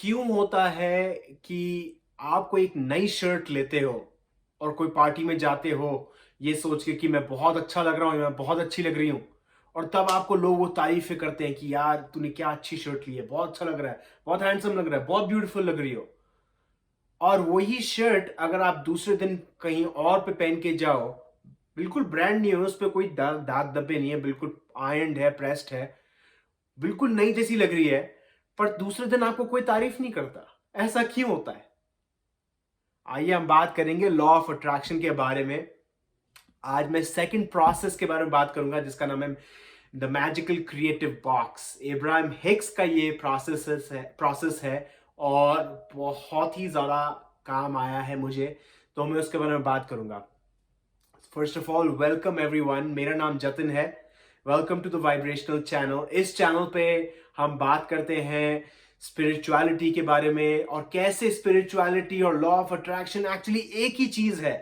क्यों होता है कि आप कोई एक नई शर्ट लेते हो और कोई पार्टी में जाते हो ये सोच के कि मैं बहुत अच्छा लग रहा हूँ, मैं बहुत अच्छी लग रही हूँ, और तब आपको लोग वो तारीफें करते हैं कि यार तूने क्या अच्छी शर्ट ली है, बहुत अच्छा लग रहा है, बहुत हैंडसम लग रहा है, बहुत ब्यूटीफुल लग रही हो। और वही शर्ट अगर आप दूसरे दिन कहीं और पे पहन के जाओ, बिल्कुल ब्रांड नहीं है, उस पे कोई दाग दाग धब्बे नहीं है, बिल्कुल आयरन्ड है, प्रेस्ड है, बिल्कुल नई जैसी लग रही है, पर दूसरे दिन आपको कोई तारीफ नहीं करता। ऐसा क्यों होता है? आइए हम बात करेंगे लॉ ऑफ अट्रैक्शन के बारे में। आज मैं सेकंड प्रोसेस के बारे में बात करूंगा जिसका नाम है the magical creative box. Ibrahim Hicks का ये प्रोसेस है और बहुत ही ज्यादा काम आया है मुझे, तो मैं उसके बारे में बात करूंगा। First of all welcome everyone, मेरा नाम जतिन है। Welcome to the vibrational channel. इस चैनल पे हम बात करते हैं स्पिरिचुअलिटी के बारे में और कैसे स्पिरिचुअलिटी और लॉ ऑफ अट्रैक्शन एक्चुअली एक ही चीज है,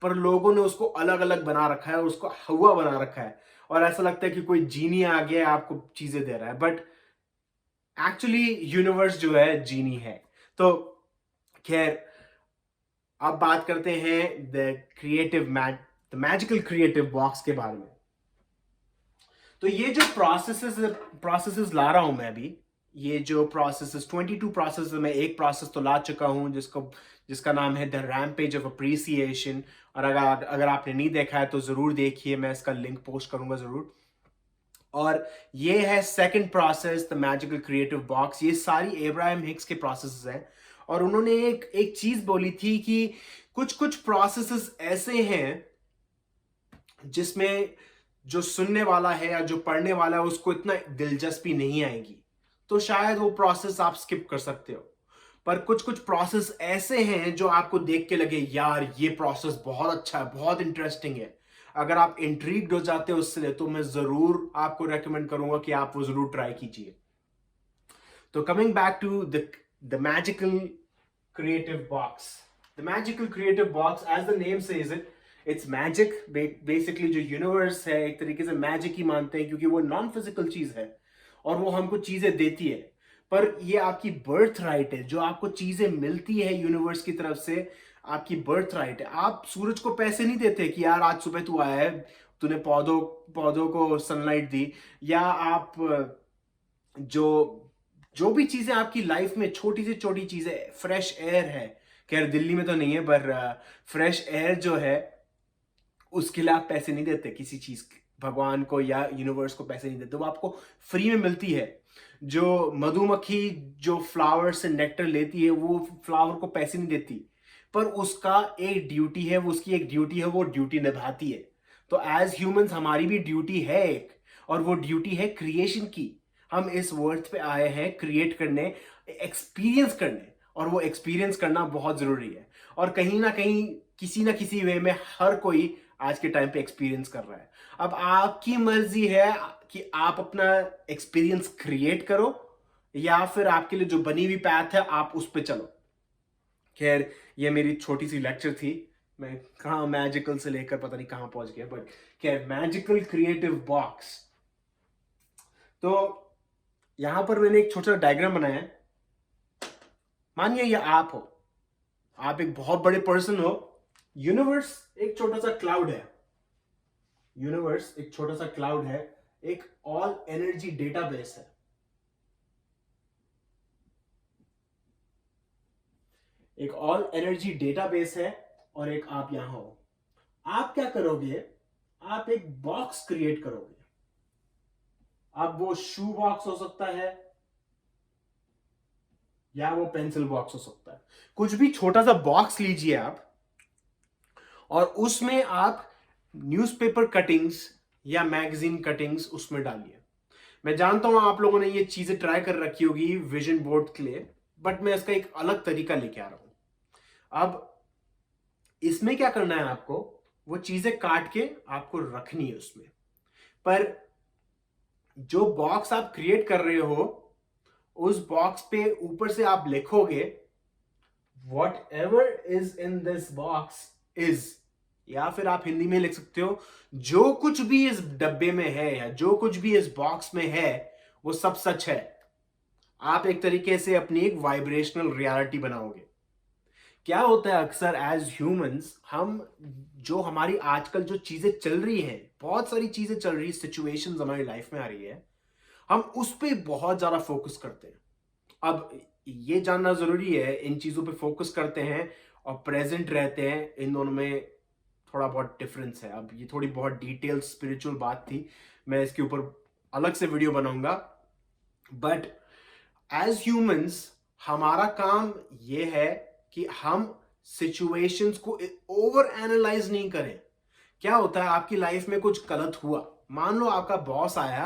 पर लोगों ने उसको अलग अलग बना रखा है और उसको हवा बना रखा है, और ऐसा लगता है कि कोई जीनी आ गया है आपको चीजें दे रहा है, बट एक्चुअली यूनिवर्स जो है जीनी है। तो खैर, अब बात करते हैं द मैजिकल क्रिएटिव बॉक्स के बारे में। तो ये जो प्रोसेसेस ला रहा हूं मैं अभी, ये जो प्रोसेसेस 22 प्रोसेस मैं एक प्रोसेस तो ला चुका हूं जिसका नाम है द रैम्पेज ऑफ अप्रिसिएशन। और अगर आपने नहीं देखा है तो जरूर देखिए, मैं इसका लिंक पोस्ट करूंगा जरूर। और ये है second process, the magical creative box. ये सारी एब्राहम हिक्स के प्रोसेसेस हैं, और उन्होंने एक एक चीज बोली थी कि कुछ कुछ प्रोसेसेस ऐसे हैं जिसमें जो सुनने वाला है या जो पढ़ने वाला है उसको इतना दिलचस्पी नहीं आएगी, तो शायद वो प्रोसेस आप स्किप कर सकते हो। पर कुछ कुछ प्रोसेस ऐसे हैं जो आपको देख के लगे यार ये प्रोसेस बहुत अच्छा है, बहुत इंटरेस्टिंग है। अगर आप इंट्रीग्ड हो जाते हो उससे, तो मैं जरूर आपको रेकमेंड करूंगा कि आप वो जरूर ट्राई कीजिए। तो coming back to the magical creative box. The magical creative box, as the name says it, it's magic. Basically जो यूनिवर्स है एक तरीके से मैजिक ही मानते हैं, क्योंकि वो नॉन फिजिकल चीज है और वो हमको चीजें देती है। पर ये आपकी बर्थ राइट है, जो आपको चीजें मिलती है यूनिवर्स की तरफ से, आपकी बर्थ राइट है। आप सूरज को पैसे नहीं देते कि यार आज सुबह तू आया है, तूने पौधों पौधों को सनलाइट दी, या आप जो जो भी चीजें आपकी लाइफ में छोटी से छोटी चीजें, फ्रेश एयर है, खैर दिल्ली में तो नहीं है, पर फ्रेश एयर जो है उसके लिए आप पैसे नहीं देते किसी चीज के, भगवान को या यूनिवर्स को पैसे नहीं देते, वो आपको फ्री में मिलती है। जो मधुमक्खी जो फ्लावर से नेक्टर लेती है, वो फ्लावर को पैसे नहीं देती, पर उसका एक ड्यूटी है, वो उसकी एक ड्यूटी है, वो ड्यूटी निभाती है। तो एज ह्यूमंस हमारी भी ड्यूटी है एक, और वो ड्यूटी है क्रिएशन की। हम इस वर्थ पे आए हैं क्रिएट करने, एक्सपीरियंस करने, और वो एक्सपीरियंस करना बहुत जरूरी है। और कहीं ना कहीं किसी ना किसी वे में हर कोई आज के टाइम पे एक्सपीरियंस कर रहा है। अब आपकी मर्जी है कि आप अपना एक्सपीरियंस क्रिएट करो, या फिर आपके लिए जो बनी हुई पैथ है आप उस पर चलो। खैर, ये मेरी छोटी सी लेक्चर थी, मैं कहाँ मैजिकल से लेकर पता नहीं कहाँ पहुंच गया, बट खैर मैजिकल क्रिएटिव बॉक्स। तो यहां पर मैंने एक छोटा डायग्राम बनाया है। मानिए ये आप हो, आप एक बहुत बड़े पर्सन हो, यूनिवर्स एक छोटा सा क्लाउड है, यूनिवर्स एक छोटा सा क्लाउड है, एक ऑल एनर्जी डेटाबेस है। एक ऑल एनर्जी डेटाबेस है, और एक आप यहां हो। आप क्या करोगे? आप एक बॉक्स क्रिएट करोगे। अब वो शू बॉक्स हो सकता है, या वो पेंसिल बॉक्स हो सकता है। कुछ भी छोटा सा बॉक्स लीजिए आप, और उसमें आप न्यूज़पेपर कटिंग्स या मैगजीन कटिंग्स उसमें डालिए। मैं जानता हूं आप लोगों ने ये चीजें ट्राई कर रखी होगी विजन बोर्ड के लिए, बट मैं इसका एक अलग तरीका लेके आ रहा हूं। अब इसमें क्या करना है आपको, वो चीजें काट के आपको रखनी है उसमें। पर जो बॉक्स आप क्रिएट कर रहे हो, उस बॉक्स पे ऊपर से आप लिखोगे what ever is in this box is, या फिर आप हिंदी में लिख सकते हो जो कुछ भी इस डब्बे में है या जो कुछ भी इस बॉक्स में है वो सब सच है। आप एक तरीके से अपनी एक वाइब्रेशनल रियलिटी बनाओगे। क्या होता है अक्सर एज ह्यूमंस, हम जो हमारी आजकल जो चीजें चल रही हैं, बहुत सारी चीजें चल रही, सिचुएशंस हमारी लाइफ में आ रही है, हम उस पे बहुत ज्यादा फोकस करते हैं। अब ये जानना जरूरी है, इन चीजों पे फोकस करते हैं और प्रेजेंट रहते हैं, इन दोनों में थोड़ा बहुत डिफरेंस है। अब ये थोड़ी बहुत डिटेल स्पिरिचुअल बात थी, मैं इसके ऊपर अलग से वीडियो बनाऊंगा। बट एज ह्यूमंस हमारा काम ये है कि हम सिचुएशंस को ओवर एनालाइज नहीं करें। क्या होता है, आपकी लाइफ में कुछ गलत हुआ, मान लो आपका बॉस आया,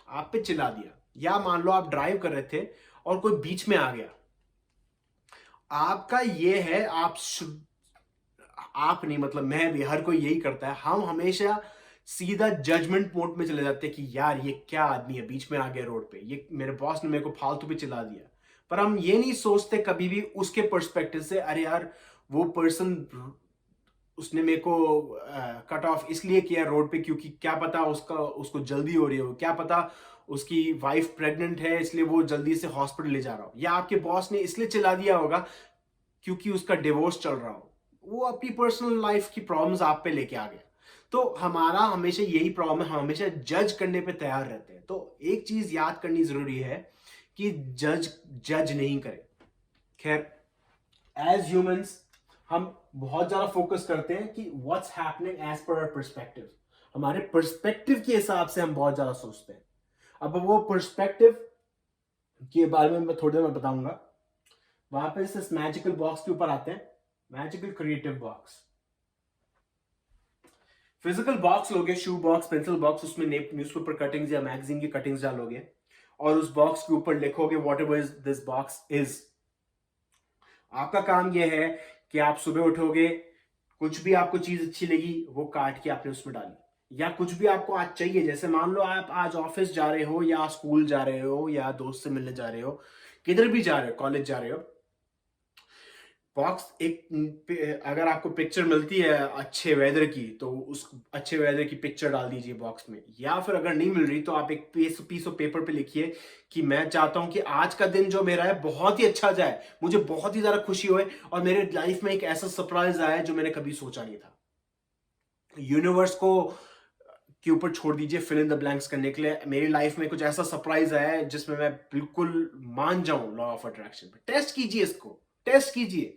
आप पे चिल्ला दिया, या मान लो आप ड्राइव कर रहे थे और कोई बीच में आ गया। आपका ये है, आप नहीं, मतलब मैं भी, हर कोई यही करता है, हम हमेशा सीधा जजमेंट मोड में चले जाते हैं कि यार ये क्या आदमी है, बीच में आ गया रोड पे, ये मेरे बॉस ने मेरे को फालतू पे चिल्ला दिया। पर हम ये नहीं सोचते कभी भी उसके पर्सपेक्टिव से, अरे यार वो पर्सन, उसने मेरे को कट ऑफ इसलिए किया रोड पे क्योंकि क्या पता उसको जल्दी हो रही हो, क्या पता उसकी वाइफ प्रेग्नेंट है इसलिए वो जल्दी से हॉस्पिटल ले जा रहा हो, या आपके बॉस ने इसलिए चिल्ला दिया होगा क्योंकि उसका डिवोर्स चल रहा हो, वो अपनी पर्सनल लाइफ की प्रॉब्लम्स आप पे लेके आ गया। तो हमारा हमेशा यही प्रॉब्लम है, हम हमेशा जज करने पे तैयार रहते हैं। तो एक चीज याद करनी जरूरी है कि जज नहीं करें। खैर, एज ह्यूमंस हम बहुत ज्यादा फोकस करते हैं कि what's happening as per our perspective, हमारे पर्सपेक्टिव के हिसाब से हम बहुत ज्यादा सोचते हैं। अब वो पर्सपेक्टिव के बारे में मैं थोड़ी देर में बताऊंगा। वापस इस मैजिकल बॉक्स के ऊपर आते हैं, magical creative box. Physical box लोगे, शू बॉक्स, पेंसिल बॉक्स, उसमें न्यूज़पेपर कटिंग्स या मैगजीन की कटिंग्स डालोगे और उस बॉक्स के ऊपर लिखोगे what ever this box is. आपका काम यह है कि आप सुबह उठोगे, कुछ भी आपको चीज अच्छी लगी वो काट के आपने उसमें डाली, या कुछ भी आपको आज चाहिए, जैसे मान लो आप आज ऑफिस जा रहे हो या स्कूल जा रहे हो या दोस्त से मिलने जा रहे हो, किधर भी जा रहे हो, कॉलेज जा रहे हो, बॉक्स एक, अगर आपको पिक्चर मिलती है अच्छे वेदर की तो उस अच्छे वेदर की पिक्चर डाल दीजिए बॉक्स में, या फिर अगर नहीं मिल रही तो आप एक पीस ऑफ पेपर पे लिखिए कि मैं चाहता हूं कि आज का दिन जो मेरा है बहुत ही अच्छा जाए, मुझे बहुत ही ज्यादा खुशी होए और मेरे लाइफ में एक ऐसा सरप्राइज आया जो मैंने कभी सोचा नहीं था। यूनिवर्स को के ऊपर छोड़ दीजिए फिल इन द ब्लैंक्स करने के लिए। मेरी लाइफ में कुछ ऐसा सरप्राइज आया है जिसमें मैं बिल्कुल मान जाऊं लॉ ऑफ अट्रैक्शन पे। टेस्ट कीजिए, इसको टेस्ट कीजिए।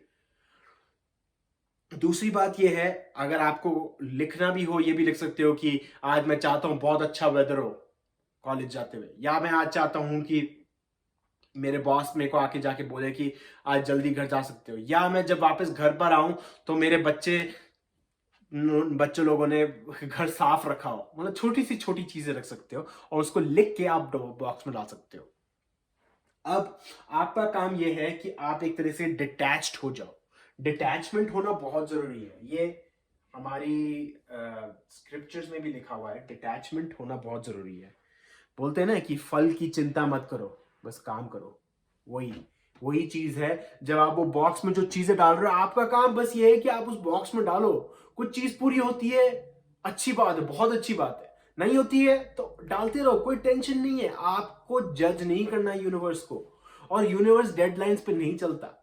दूसरी बात यह है, अगर आपको लिखना भी हो, ये भी लिख सकते हो कि आज मैं चाहता हूं बहुत अच्छा वेदर हो कॉलेज जाते हुए, या मैं आज चाहता हूं कि मेरे बॉस मेरे को आके जाके बोले कि आज जल्दी घर जा सकते हो, या मैं जब वापस घर पर आऊं तो मेरे बच्चे लोगों ने घर साफ रखा हो। मतलब छोटी चीजें रख सकते हो और उसको लिख के आप बॉक्स में डाल सकते हो। अब आपका काम यह है कि आप एक तरह से डिटैच्ड हो जाओ। डिटैचमेंट होना बहुत जरूरी है, ये हमारी स्क्रिप्चर्स में भी लिखा हुआ है, डिटैचमेंट होना बहुत जरूरी है। बोलते हैं ना कि फल की चिंता मत करो, बस काम करो। वही वही चीज है, जब आप वो बॉक्स में जो चीजें डाल रहे हो, आपका काम बस ये है कि आप उस बॉक्स में डालो। कुछ चीज पूरी होती है, अच्छी बात है, बहुत अच्छी बात है, नहीं होती है तो डालते रहो, कोई टेंशन नहीं है। आपको जज नहीं करना यूनिवर्स को, और यूनिवर्स डेडलाइंस पे नहीं चलता।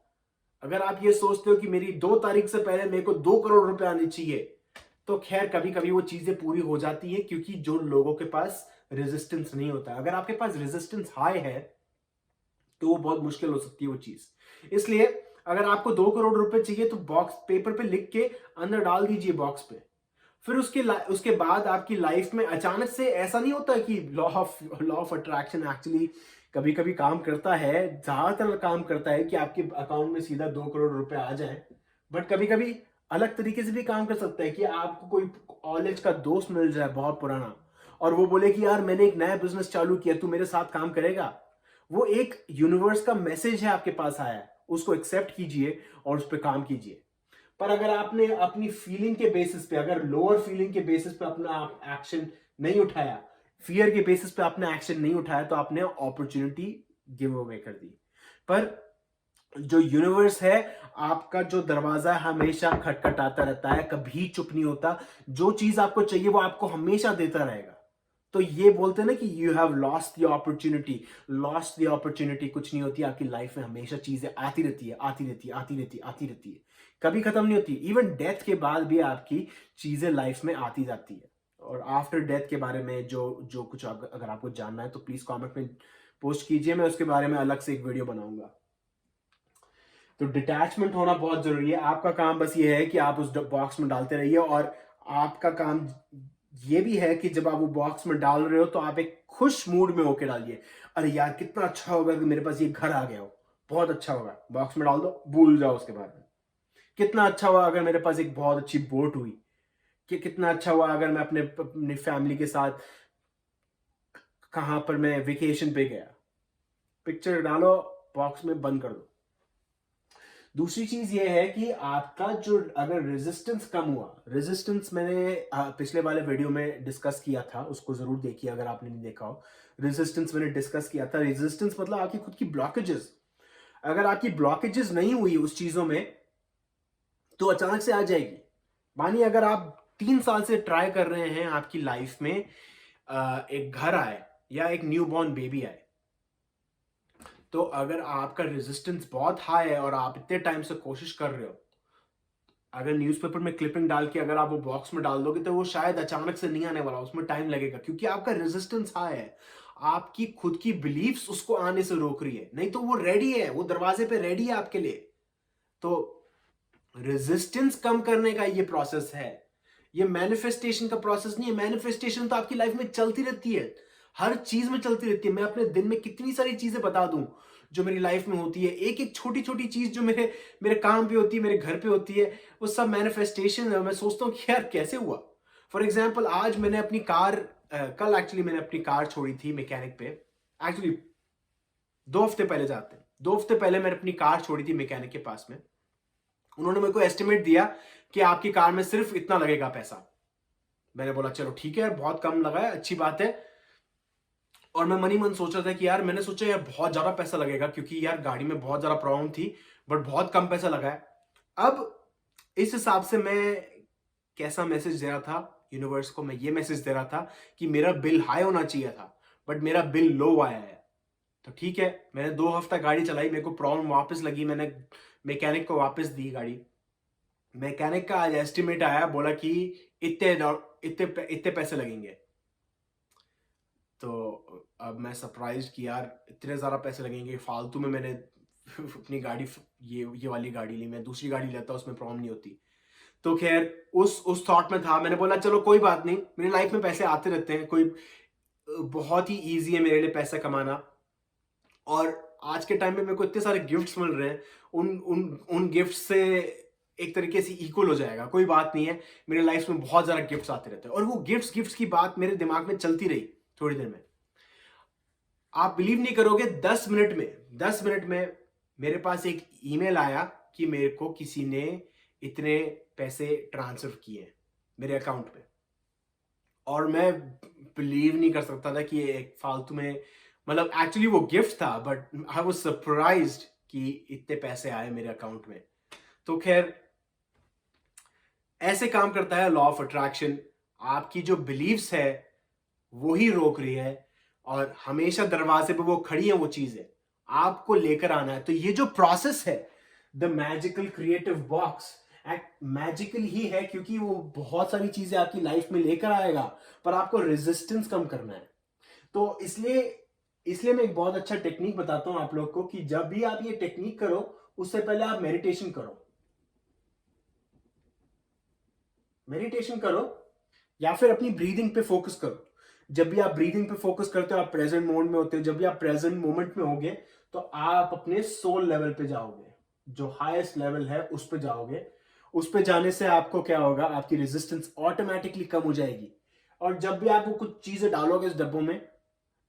अगर आप ये सोचते हो कि मेरी 2 तारीख से पहले मेरे को 2 करोड़ रुपए आने चाहिए, तो खैर कभी कभी वो चीजें पूरी हो जाती है, क्योंकि जो लोगों के पास रेजिस्टेंस नहीं होता। अगर आपके पास रेजिस्टेंस हाई है तो वो बहुत मुश्किल हो सकती है वो चीज। इसलिए अगर आपको 2 करोड़ रुपए चाहिए तो बॉक्स पेपर पे लिख के अंदर डाल दीजिए बॉक्स पे। फिर उसके बाद आपकी लाइफ में अचानक से ऐसा नहीं होता कि लॉ ऑफ अट्रैक्शन एक्चुअली कभी कभी काम करता है, ज्यादातर काम करता है कि आपके अकाउंट में सीधा 2 करोड़ रुपए आ जाए। बट कभी कभी अलग तरीके से भी काम कर सकता है कि आपको कोई कॉलेज का दोस्त मिल जाए बहुत पुराना, और वो बोले कि यार मैंने एक नया बिजनेस चालू किया, तू मेरे साथ काम करेगा। वो एक यूनिवर्स का मैसेज है आपके पास आया है, उसको एक्सेप्ट कीजिए और उस पर काम कीजिए। पर अगर आपने अपनी फीलिंग के बेसिस पे, अगर लोअर फीलिंग के बेसिस पे अपना एक्शन नहीं उठाया, फियर के बेसिस पे आपने एक्शन नहीं उठाया, तो आपने अपॉर्चुनिटी गिव अवे कर दी। पर जो यूनिवर्स है, आपका जो दरवाजा हमेशा खटखटाता रहता है, कभी चुप नहीं होता। जो चीज आपको चाहिए वो आपको हमेशा देता रहेगा। तो ये बोलते हैं ना कि you have lost the opportunity. Lost the opportunity कुछ नहीं होती, आपकी लाइफ में हमेशा चीजें आती रहती है, आती रहती है, आती रहती है, आती रहती है, कभी खत्म नहीं होती। इवन डेथ के बाद भी आपकी चीजें लाइफ में आती जाती है। और आफ्टर डेथ के बारे में जो जो कुछ अगर आपको जानना है तो प्लीज कमेंट में पोस्ट कीजिए, मैं उसके बारे में अलग से एक वीडियो बनाऊंगा। तो डिटैचमेंट होना बहुत जरूरी है। आपका काम बस ये है कि आप उस बॉक्स में डालते रहिए, और आपका काम ये भी है कि जब आप वो बॉक्स में डाल रहे हो तो आप एक खुश मूड में होके डालिए। अरे यार कितना अच्छा होगा कि मेरे पास ये घर आ गया हो, बहुत अच्छा होगा, बॉक्स में डाल दो, भूल जाओ उसके बारे में। कितना अच्छा हुआ अगर मेरे पास एक बहुत अच्छी बोट हुई, कि कितना अच्छा हुआ अगर मैं अपनी फैमिली के साथ कहां पर मैं वेकेशन पे गया। पिक्चर डालो, बॉक्स में बंद कर दो। दूसरी चीज ये है कि आपका जो अगर रेजिस्टेंस कम हुआ, रेजिस्टेंस मैंने पिछले वाले वीडियो में डिस्कस किया था, उसको जरूर देखिए अगर आपने नहीं देखा हो। रेजिस्टेंस मैंने डिस्कस किया था। रेजिस्टेंस मतलब आपकी खुद की ब्लॉकेजेस। अगर आपकी ब्लॉकेजेस नहीं हुई उस चीजों में तो अचानक से आ जाएगी। मानिए अगर आप 3 साल से ट्राई कर रहे हैं आपकी लाइफ में एक घर आए या एक न्यूबॉर्न बेबी आए, तो अगर आपका रेजिस्टेंस बहुत हाई है और आप इतने टाइम से कोशिश कर रहे हो, अगर न्यूज़पेपर में क्लिपिंग डाल के अगर आप वो बॉक्स में डाल दोगे तो वो शायद अचानक से नहीं आने वाला, उसमें टाइम लगेगा, क्योंकि आपका रेजिस्टेंस हाई है। आपकी खुद की बिलीफ्स उसको आने से रोक रही है, नहीं तो वो रेडी है, वो दरवाजे पे रेडी है आपके लिए। तो रेजिस्टेंस कम करने का ये प्रोसेस है, ये मैनिफेस्टेशन का प्रोसेस नहीं है। मैनिफेस्टेशन तो आपकी लाइफ में चलती रहती है, हर चीज में चलती रहती है। मैं अपने दिन में कितनी सारी चीजें बता दूं जो मेरी लाइफ में होती है, एक एक छोटी छोटी चीज जो मेरे मेरे काम पे होती है, मेरे घर पे होती है, वो सब मैनिफेस्टेशन है। मैं सोचता हूँ कि यार कैसे हुआ। फॉर एग्जाम्पल आज मैंने अपनी कार कल एक्चुअली मैंने अपनी कार छोड़ी थी मैकेनिक पे। एक्चुअली 2 हफ्ते पहले जाते हैं, 2 हफ्ते पहले मैंने अपनी कार छोड़ी थी मैकेनिक के पास में। उन्होंने मेरे को एस्टिमेट दिया कि आपकी कार में सिर्फ इतना लगेगा पैसा। मैंने बोला चलो ठीक है, बहुत कम लगा है, अच्छी बात है। और मैं मन ही मन सोच रहा था कि यार, मैंने सोचा यार बहुत ज्यादा पैसा लगेगा क्योंकि यार गाड़ी में बहुत ज्यादा प्रॉब्लम थी, बट बहुत कम पैसा लगा है। अब इस हिसाब से मैं कैसा मैसेज दे रहा था यूनिवर्स को, मैं ये मैसेज दे रहा था कि मेरा बिल हाई होना चाहिए था, बट मेरा बिल लो आया है। तो ठीक है, मैंने 2 हफ्ता गाड़ी चलाई, मेरे को प्रॉब्लम वापस लगी, मैंने मैकेनिक को वापस दी गाड़ी। मैकेनिक का आज एस्टिमेट आया, बोला कि इतने इतने इतने पैसे लगेंगे। तो अब मैं सरप्राइज कि यार इतने ज़्यादा पैसे लगेंगे, फालतू में मैंने अपनी गाड़ी ये वाली गाड़ी ली। मैं दूसरी गाड़ी लेता उसमें प्रॉब्लम नहीं होती। तो खैर उस थॉट में था, मैंने बोला चलो कोई बात नहीं, मेरी लाइफ में पैसे आते रहते हैं, कोई बहुत ही ईजी है मेरे लिए पैसा कमाना। और आज के टाइम में मेरे को इतने सारे गिफ्ट्स मिल रहे हैं, उन उन उन गिफ्ट से एक तरीके से इक्वल हो जाएगा, कोई बात नहीं है। मेरे लाइफ में बहुत ज़्यादा गिफ्ट्स आते रहते हैं, और वो गिफ्ट्स की बात मेरे दिमाग में चलती रही थोड़ी देर में। आप बिलीव नहीं करोगे, 10 मिनट में मेरे पास एक ईमेल आया कि मेरे को किसी ने इतने पैसे ट्रांसफर किए मेरे अकाउंट पे। और मैं बिलीव नहीं कर सकता था कि ये एक फालतू में, मतलब एक्चुअली वो गिफ्ट था, बट आई वाज सरप्राइज्ड कि इतने पैसे आए मेरे अकाउंट में। तो खैर ऐसे काम करता है लॉ ऑफ अट्रैक्शन। आपकी जो बिलीव्स है वो ही रोक रही है, और हमेशा दरवाजे पे वो खड़ी है वो चीजें, आपको लेकर आना है। तो ये जो प्रोसेस है, the magical creative box, magical ही है क्योंकि वो बहुत सारी चीजें आपकी लाइफ में लेकर आएगा, पर आपको रेजिस्टेंस कम करना है। तो इसलिए इसलिए मैं एक बहुत अच्छा टेक्निक बताता हूं आप लोग को कि जब भी आप ये टेक्निक करो उससे पहले आप मेडिटेशन करो। मेडिटेशन करो या फिर अपनी ब्रीदिंग पे फोकस करो। जब भी आप ब्रीदिंग पे फोकस करते हो आप प्रेजेंट मोड में होते हो। जब भी आप प्रेजेंट मोमेंट में होगे तो आप अपने सोल लेवल पे जाओगे, जो हाईएस्ट लेवल है उस पे जाओगे। उस पे जाने से आपको क्या होगा, आपकी रेजिस्टेंस ऑटोमेटिकली कम हो जाएगी, और जब भी आप वो कुछ चीजें डालोगे इस डब्बों में,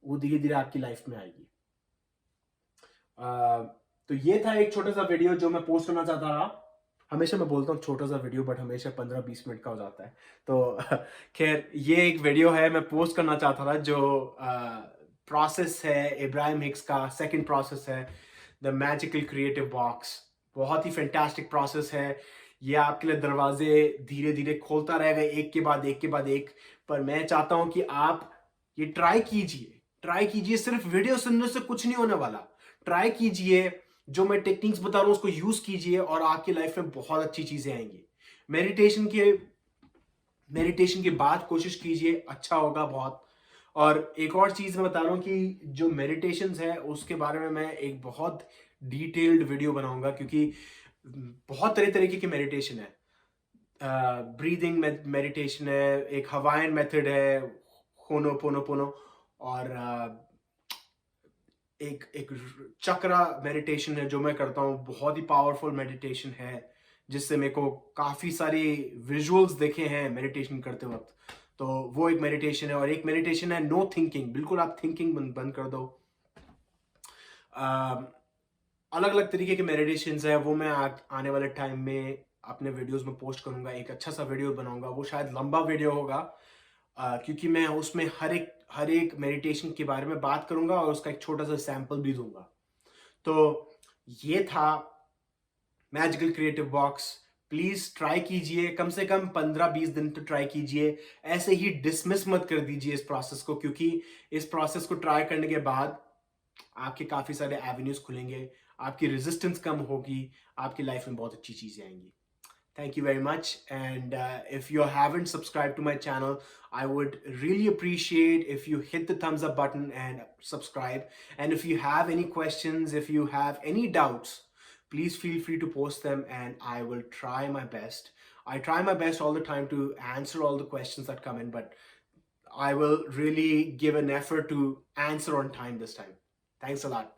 वो धीरे धीरे आपकी लाइफ में आएगी। तो ये था एक छोटा सा वीडियो जो मैं पोस्ट करना चाहता था। हमेशा मैं बोलता हूँ छोटा सा वीडियो, बट हमेशा 15-20 मिनट का हो जाता है। तो खैर ये एक वीडियो है मैं पोस्ट करना चाहता था, जो प्रोसेस है इब्राहिम हिक्स का, सेकंड प्रोसेस है द मैजिकल क्रिएटिव बॉक्स। बहुत ही फैंटास्टिक प्रोसेस है। ये आपके लिए दरवाजे धीरे धीरे खोलता रहेगा, एक के बाद एक के बाद एक। पर मैं चाहता हूँ कि आप ये ट्राई कीजिए, सिर्फ वीडियो सुनने से कुछ नहीं होने वाला। ट्राई कीजिए, जो मैं टेक्निक्स बता रहा हूं उसको यूज कीजिए और आपकी लाइफ में बहुत अच्छी चीजें आएंगी। मेडिटेशन के बाद कोशिश कीजिए, अच्छा होगा बहुत। और एक और चीज मैं बता रहा हूँ कि जो मेडिटेशंस है उसके बारे में मैं एक बहुत डिटेल्ड वीडियो बनाऊंगा, क्योंकि बहुत तरह तरीके की मेडिटेशन है। ब्रीदिंग मेडिटेशन है, एक हवाइन मेथड है, होनोपोनोपोनो, और एक चक्रा मेडिटेशन है जो मैं करता हूँ, बहुत ही पावरफुल मेडिटेशन है, जिससे मेरे को काफी सारे विजुअल्स देखे हैं मेडिटेशन करते वक्त। तो वो एक मेडिटेशन है। और एक मेडिटेशन है नो थिंकिंग, बिल्कुल आप थिंकिंग बंद कर दो। अलग अलग तरीके के मेडिटेशंस है, वो मैं आने वाले टाइम में अपने वीडियोस में पोस्ट करूंगा। एक अच्छा सा वीडियो बनाऊंगा, वो शायद लंबा वीडियो होगा, क्योंकि मैं उसमें हर एक मेडिटेशन के बारे में बात करूंगा और उसका एक छोटा सा सैंपल भी दूंगा। तो ये था magical creative box. Please try कीजिए, कम से कम 15-20 दिन तो ट्राई कीजिए। ऐसे ही डिसमिस मत कर दीजिए इस प्रोसेस को, क्योंकि इस प्रोसेस को ट्राई करने के बाद आपके काफी सारे एवेन्यूज खुलेंगे, आपकी रेजिस्टेंस कम होगी, आपकी लाइफ में बहुत अच्छी चीजें आएंगी। Thank you very much. And if you haven't subscribed to my channel, I would really appreciate if you hit the thumbs up button and subscribe. And if you have any questions, if you have any doubts, please feel free to post them and I will try my best. I try my best all the time to answer all the questions that come in, but I will really give an effort to answer on time this time. Thanks a lot.